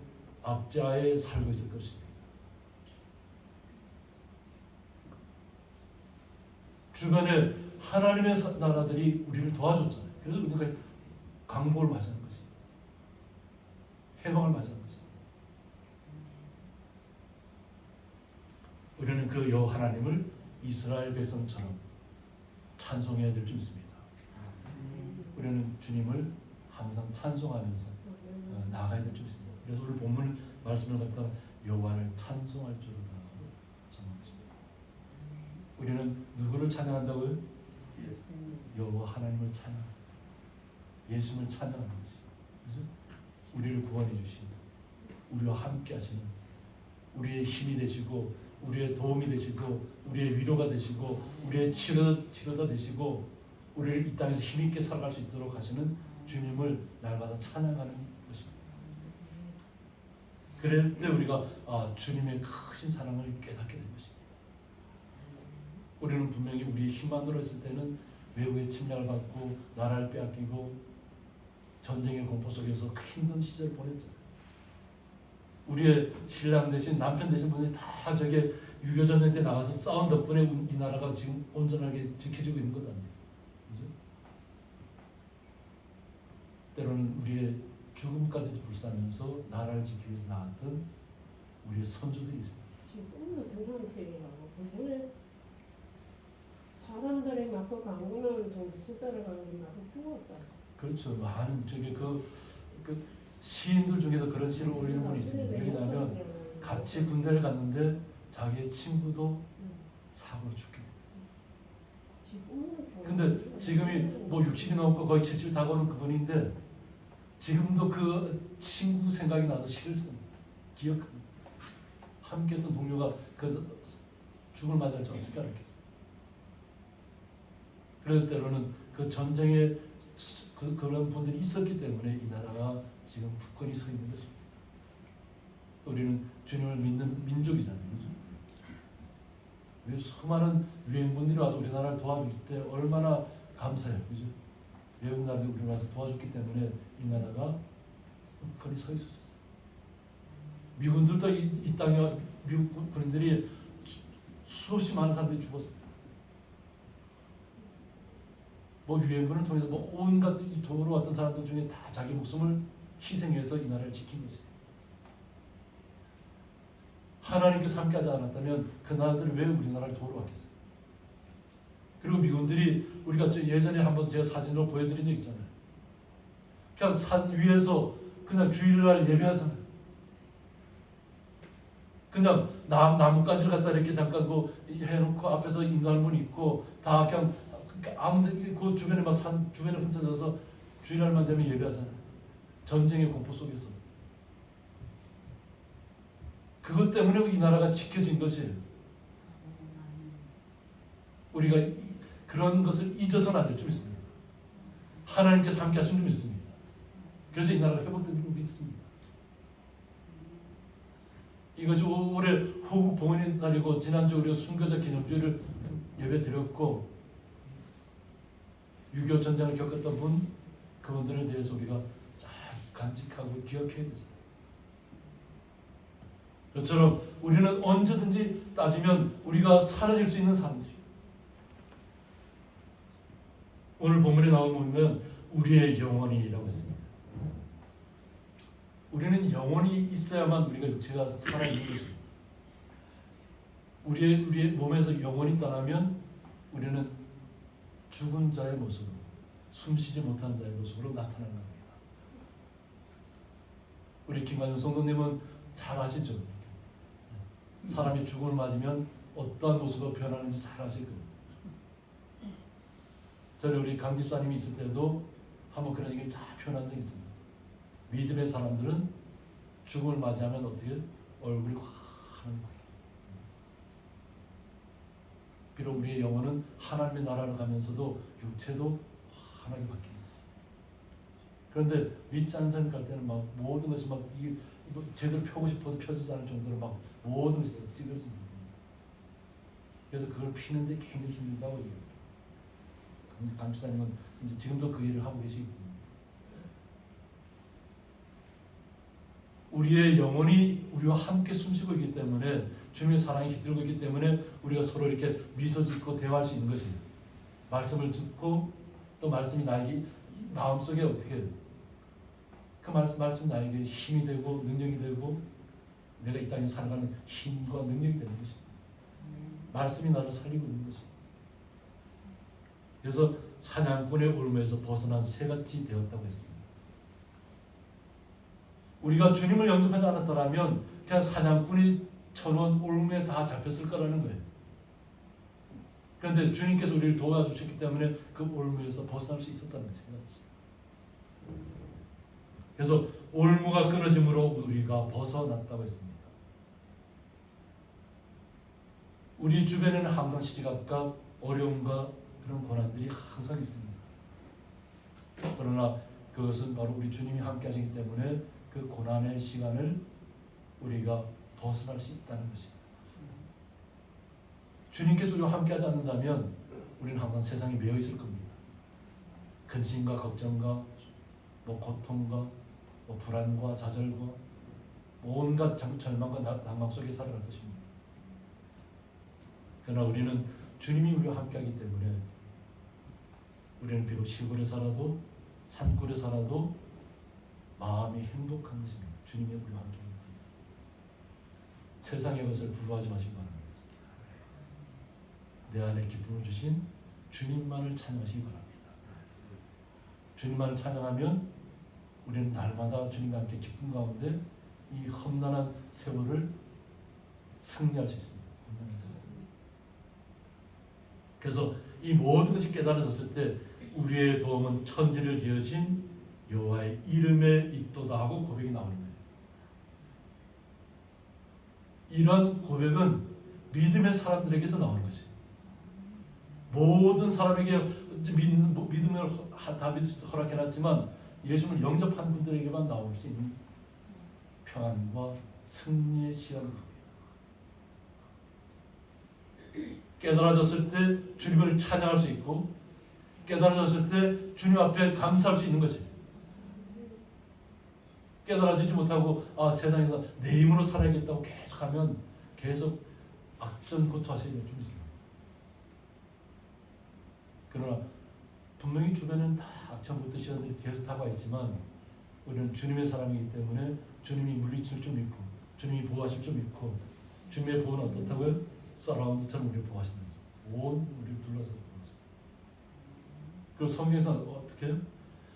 압제하에 살고 있을 것입니다. 주변에 하나님의 나라들이 우리를 도와줬잖아요. 그래서 우리가 강복을 맞이하는 것이, 해방을 맞이하는 것이. 우리는 그 여호와 하나님을 이스라엘 백성처럼 찬송해야 될 줄 믿습니다. 우리는 주님을 항상 찬송하면서 나아가야 될 줄 믿습니다. 그래서 오늘 본문 말씀을 갖다 여호와를 찬송할 줄로다 정합니다. 우리는 누구를 찬양한다고요? 여호와 하나님을 찬양, 예수님을 찬양하는 것이. 그래서 우리를 구원해 주신, 우리와 함께 하시는, 우리의 힘이 되시고, 우리의 도움이 되시고, 우리의 위로가 되시고, 우리의 치료가 되시고, 우리를 이 땅에서 힘있게 살아갈 수 있도록 하시는 주님을 날마다 찬양하는 것입니다. 그럴 때 우리가 주님의 크신 사랑을 깨닫게 된 것입니다. 우리는 분명히 우리의 힘만으로 했을 때는 외국의 침략을 받고 나라를 빼앗기고 전쟁의 공포 속에서 힘든 시절을 보냈잖아요. 우리의 신랑 대신 남편 되신 분들이 다 저게 6.25 전쟁 때 나가서 싸운 덕분에 이 나라가 지금 온전하게 지켜지고 있는 것 아닙니까? 그죠? 때로는 우리의 죽음까지도 불사하면서 나라를 지키기 위해서 나갔던 우리의 선조들이 있습니다. 지금 꿈은 등산책이라고 보시면 사람들이 막 그 강릉은 동수 따라가는 막 죽었잖아. 그렇죠. 많은 저게 그 시인들 중에서 그런 시를 올리는 분이 있습니다. 왜냐하면 같이 군대를 갔는데 자기의 친구도 사고로 죽게 돼요. 근데 지금이 뭐 60이 넘고 거의 70 다가오는 그분인데 지금도 그 친구 생각이 나서 시를 씁니다. 기억합니다. 함께했던 동료가 그 죽을 맞이할 줄 어떻게 알았겠어요. 그럴 때로는 그 전쟁에 그런 분들이 있었기 때문에 이 나라가 지금 굳건히 서 있는 것입니다. 또 우리는 주님을 믿는 민족이잖아요. 그죠? 수많은 유엔군들이 와서 우리나라를 도와줄 때 얼마나 감사해요. 그죠? 외국 나라들이 우리를 와서 도와줬기 때문에 이 나라가 굳건히 서 있을 수 있어요. 미군들도 이 땅에 미국 군인들이 수없이 많은 사람들이 죽었어요. 뭐 유엔군을 통해서 뭐 온갖 도우러 왔던 사람들 중에 다 자기 목숨을 희생해서 이 나라를 지킨 것이에요. 하나님께서 함께하지 않았다면 그 나라들은 왜 우리나라를 도우러 왔겠어요? 그리고 미군들이 우리가 예전에 한번 제가 사진으로 보여드린 적 있잖아요. 그냥 산 위에서 그냥 주일날 예배하잖아요. 그냥 나뭇가지를 갖다 이렇게 잠깐 뭐 해놓고 앞에서 인도할문 있고 다 그냥 아무데 그 주변에 막 산 주변에 흩어져서 주일날만 되면 예배하잖아요. 전쟁의 공포 속에서. 그것 때문에 이 나라가 지켜진 것이에요. 우리가 그런 것을 잊어서는 안 될 줄 믿습니다. 하나님께서 함께 하신 줄 믿습니다. 그래서 이 나라가 회복된 줄 믿습니다. 이것이 올해 호국 봉헌의 날이고 지난주 우리가 순교자 기념주일을 예배 드렸고 6.25 전쟁을 겪었던 분 그분들에 대해서 우리가 잘 간직하고 기억해야 되잖아요. 그처럼 우리는 언제든지 따지면 우리가 사라질 수 있는 사람들이에요. 오늘 본문에 나오면 우리의 영혼이라고 했습니다. 우리는 영혼이 있어야만 우리가 육체가 살아있는 것입니다. 우리의 몸에서 영혼이 떠나면 우리는 죽은 자의 모습으로, 숨쉬지 못한 자의 모습으로 나타나는 겁니다. 우리 김관영 성도님은 잘 아시죠? 사람이 죽음을 맞으면 어떠한 모습으로 변하는지 잘 아실 겁니다. 전에 우리 강 집사님이 있을 때도 한번 그런 얘기를 잘 표현한 적이 있습니다. 믿음의 사람들은 죽음을 맞이하면 어떻게 얼굴이 환한 거예요. 비록 우리의 영혼은 하나님의 나라로 가면서도 육체도 환하게 바뀝니다. 그런데 믿지 않는 사람이 갈 때는 막 모든 것이 막 제대로 펴고 싶어도 펴지지 않을 정도로 막 모든 것이 찢어집니다. 그래서 그걸 피는데 굉장히 힘들다고 얘기합니다. 강 집사님은 이제 지금도 그 일을 하고 계시기 때문에 우리의 영혼이 우리와 함께 숨쉬고 있기 때문에 주님의 사랑이 깃들고 있기 때문에 우리가 서로 이렇게 미소 짓고 대화할 수 있는 것이에요. 말씀을 듣고 또 말씀이 나에게 마음속에 어떻게 그 말씀 나에게 힘이 되고 능력이 되고 내가 이 땅에 살아가는 힘과 능력이 되는 것입니다. 말씀이 나를 살리고 있는 것입니다. 그래서 사냥꾼의 올무에서 벗어난 새같이 되었다고 했습니다. 우리가 주님을 영접하지 않았더라면 그냥 사냥꾼이 쳐놓은 올무에 다 잡혔을 거라는 거예요. 그런데 주님께서 우리를 도와주셨기 때문에 그 올무에서 벗어날 수 있었다는 것이죠. 그래서 올무가 끊어짐으로 우리가 벗어났다고 했습니다. 우리 주변에는 항상 시시각각 어려움과 그런 고난들이 항상 있습니다. 그러나 그것은 바로 우리 주님이 함께 하시기 때문에 그 고난의 시간을 우리가 벗어날 수 있다는 것입니다. 주님께서 우리와 함께 하지 않는다면 우리는 항상 세상에 매여 있을 겁니다. 근심과 걱정과 고통과 불안과 좌절과 온갖 절망과 낭망 속에 살아갈 것입니다. 그러나 우리는 주님이 우리와 함께하기 때문에 우리는 비록 시골에 살아도 산골에 살아도 마음이 행복한 것입니다. 주님이 우리와 함께하기 때문에 세상의 것을 부러워하지 마시기 바랍니다. 내 안에 기쁨을 주신 주님만을 찬양하시기 바랍니다. 주님만을 찬양하면 우리는 날마다 주님과 함께 기쁨 가운데 이 험난한 세월을 승리할 수 있습니다. 그래서 이 모든 것이 깨달아졌을 때 우리의 도움은 천지를 지으신 여호와의 이름에 있도다 하고 고백이 나오는 거예요. 이런 고백은 믿음의 사람들에게서 나오는 것이에요. 모든 사람에게 믿음을 다윗이 허락해놨지만 예수를 영접한 분들에게만 나올 수 있는 평안과 승리의 시간입니다. 깨달아졌을 때 주님을 찬양할 수 있고 깨달아졌을 때 주님 앞에 감사할 수 있는 것입니다. 깨달아지지 못하고 세상에서 내 힘으로 살아야겠다고 계속하면 계속 악전고투하시는 좀 있습니다. 그러나 분명히 주변에는 다 악전고투 시간들이 계속 다가와 있지만 우리는 주님의 사람이기 때문에 주님이 물리칠 줄 믿고 주님이 보호하실 줄 믿고 주님의 보호는 어떻다고요? 서라운드처럼 우리를 보호하신다. 온 우리를 둘러서 보호하신다. 그리고 성경에서는 어떻게 해요?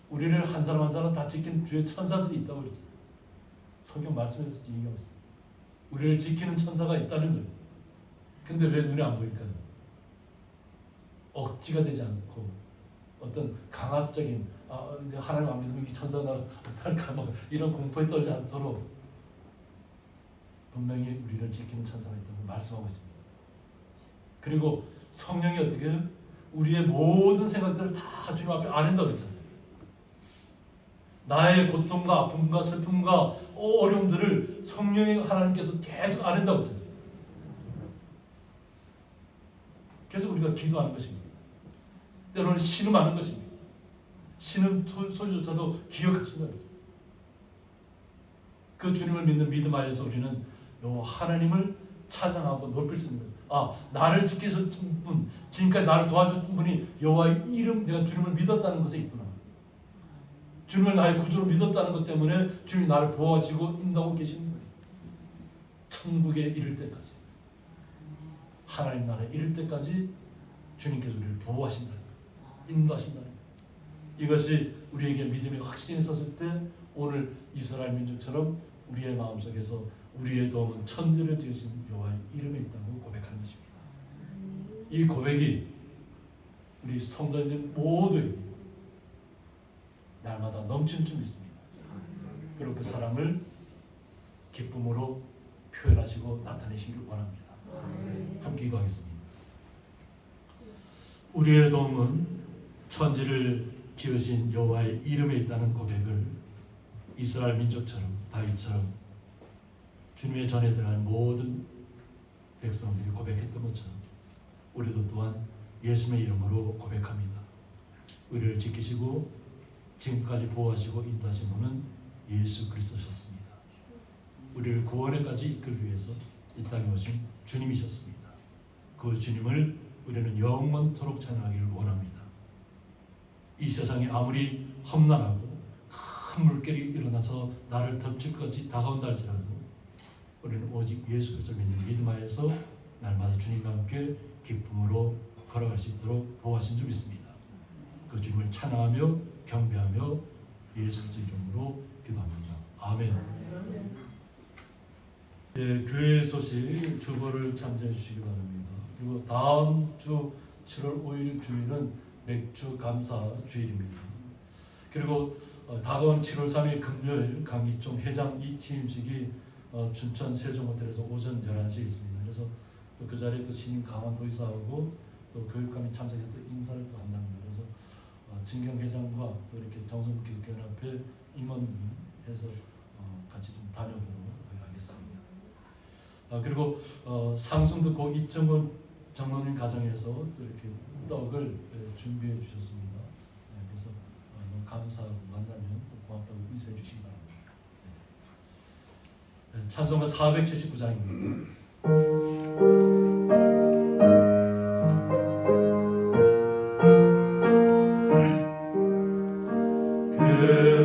우리를 한 사람 한 사람 다 지키는 주의 천사들이 있다고 그랬죠. 성경 말씀에서 얘기하고 있어요. 우리를 지키는 천사가 있다는 거예요. 근데 왜 눈에 안 보일까요? 억지가 되지 않고 어떤 강압적인 하나님 안 믿으면 이 천사가 어떨까 이런 공포에 떨지 않도록 분명히 우리를 지키는 천사가 있다고 말씀하고 있습니다. 그리고 성령이 어떻게 해요? 우리의 모든 생각들을 다 주님 앞에 아낸다고 했잖아요. 나의 고통과 아픔과 슬픔과 어려움들을 성령이 하나님께서 계속 아낸다고 했잖아요. 그래서 우리가 기도하는 것입니다. 때로는 신음하는 것입니다. 신음 소리조차도 기억하신다고 했잖아요. 그 주님을 믿는 믿음 하에서 우리는 하나님을 찬양하고 높일 수 있는 거예요. 나를 지키셨던 분, 지금까지 나를 도와줬던 분이 여호와의 이름, 내가 주님을 믿었다는 것에 있구나. 주님을 나의 구주로 믿었다는 것 때문에 주님이 나를 보호하시고 인도하고 계시는 거예요. 천국에 이를 때까지, 하나님 나라에 이를 때까지 주님께서 우리를 보호하신다는 거예요. 인도하신다는 거예요. 이것이 우리에게 믿음의 확신이 섰을 때 오늘 이스라엘 민족처럼 우리의 마음속에서 우리의 도움은 천지를 지으신 여호와의 이름에 있다고 고백하는 것입니다. 이 고백이 우리 성도님들 모두에게 날마다 넘치는 줄 믿습니다. 그리고 그 사랑을 기쁨으로 표현하시고 나타내시기를 원합니다. 함께 기도하겠습니다. 우리의 도움은 천지를 지으신 여호와의 이름에 있다는 고백을 이스라엘 민족처럼 다윗처럼 주님의 전에 들어간 모든 백성들이 고백했던 것처럼 우리도 또한 예수님의 이름으로 고백합니다. 우리를 지키시고 지금까지 보호하시고 인도하신 분은 예수 그리스도셨습니다. 구원에까지 이끌기 위해서 이 땅에 오신 주님이셨습니다. 그 주님을 우리는 영원토록 찬양하기를 원합니다. 이 세상이 아무리 험난하고 큰 물결이 일어나서 나를 덮칠 것까지 다가온다 할지라도 우리는 오직 예수 그리스도를 믿는 믿음 하에서 날마다 주님과 함께 기쁨으로 걸어갈 수 있도록 도와신 줄 믿습니다. 그 주님을 찬양하며 경배하며 예수 그리스도 이름으로 기도합니다. 아멘. 네, 교회 소식 주보를 참조해 주시기 바랍니다. 그리고 다음 주 7월 5일 주일은 맥주 감사 주일입니다. 그리고 다가오는 7월 3일 금요일 강기총 회장 이취임식이 춘천 세종호텔에서 오전 11시에 있습니다. 그래서 또 그 자리에 또 신임 강원도의사하고 또 교육감이 참석해서 인사를 또 한답니다. 그래서 진경 회장과 또 이렇게 정성국 기독교연합회 임원해서 같이 좀 다녀오도록 하겠습니다. 그리고 상승도 고 이정원 장로님 가정에서 또 이렇게 떡을 준비해 주셨습니다. 그래서 너무 감사하고 만나면 또 고맙다고 인사해 주시기 바랍니다. 찬송가 479장입니다.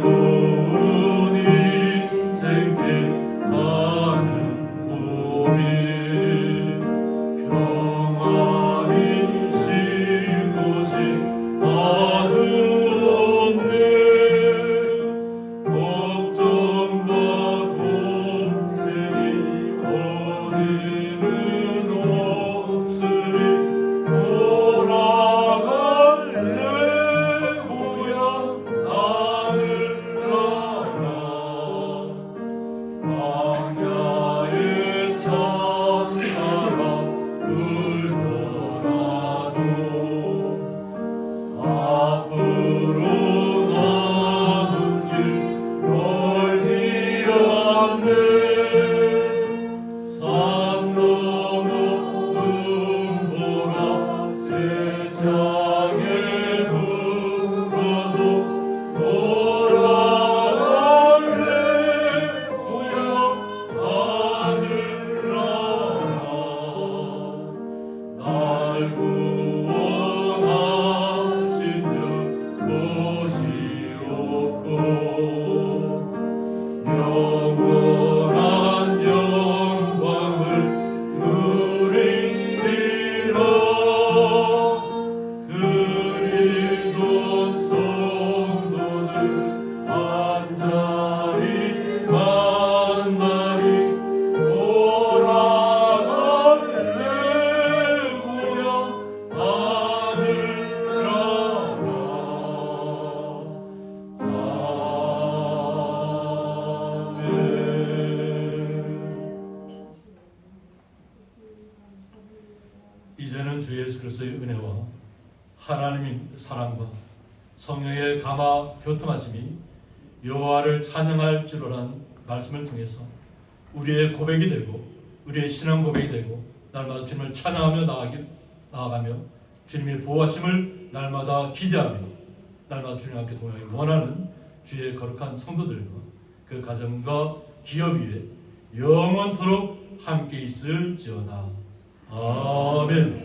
괴로운 인생길 가는 몸이 평안히 쉴 곳이 아주 없네. 걱정과 고생이 어디는 없으리 돌아갈래 고향 하늘 나라. 광야에 참사가 울더라도 앞으로 남은 길 멀지 않네. 산 넘어 눈보라 세상에 불어도 돌아갈래 고향 하늘 나라. 날 구원하신 주 모시옵고 영원한 영광을 누리리라. 그리던 성도들 한자리 만나리 돌아갈래 고향 하늘 나라. 아멘. 이제는 주 예수 그리스도의 은혜와 하나님의 사랑과 성령의 감화 교통하심이 여호와를 찬양할지로란 말씀을 통해서 우리의 고백이 되고 우리의 신앙 고백이 되고 날마다 주님을 찬양하며 나아가며 주님의 보호하심을 날마다 기대하며 날마다 주님 함께 동행하기 원하는 주의 거룩한 성도들과 그 가정과 기업 위에 영원토록 함께 있을지어다. 아멘.